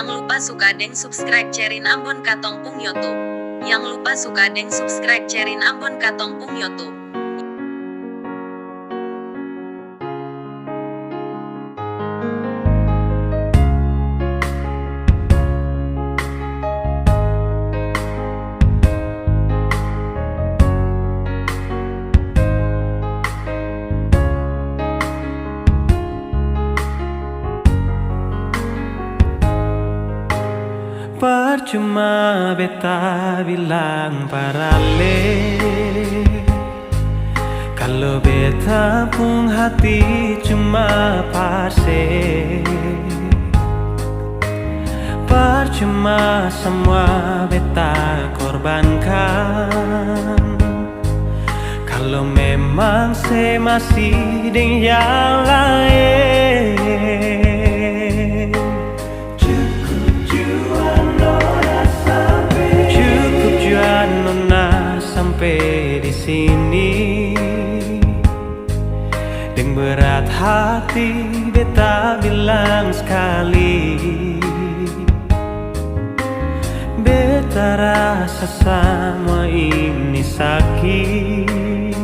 Yang lupa suka deng subscribe cerin Ambon katong pung YouTube. Yang lupa suka deng subscribe cerin Ambon katong pung YouTube. Percuma beta bilang parale, kalau beta pun hati cuma pase. Percuma semua beta korbankan, kalau memang saya masih dengan yang lain. Sampai di sini, dengan berat hati beta bilang sekali, beta rasa semua ini sakit.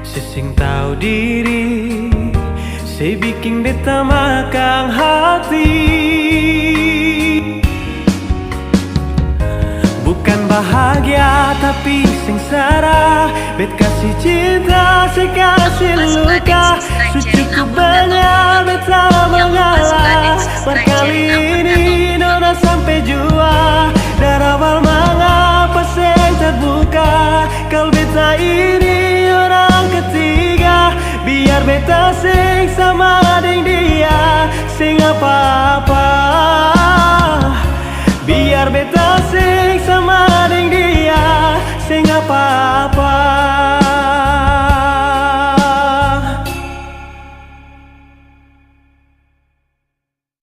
Sesing tahu diri, saya bikin beta makan hati. Bukan bahagia tapi sengsara, bet kasih cinta, saya kasih luka. Cukup banyak beta mengalah, berkali ini nona sampai jua. Dari awal mengapa saya terbuka, kalau beta ini orang ketiga. Biar beta sing sama dengan dia, sing apa-apa. Biar beta sing sama dengan dia, sing apa-apa.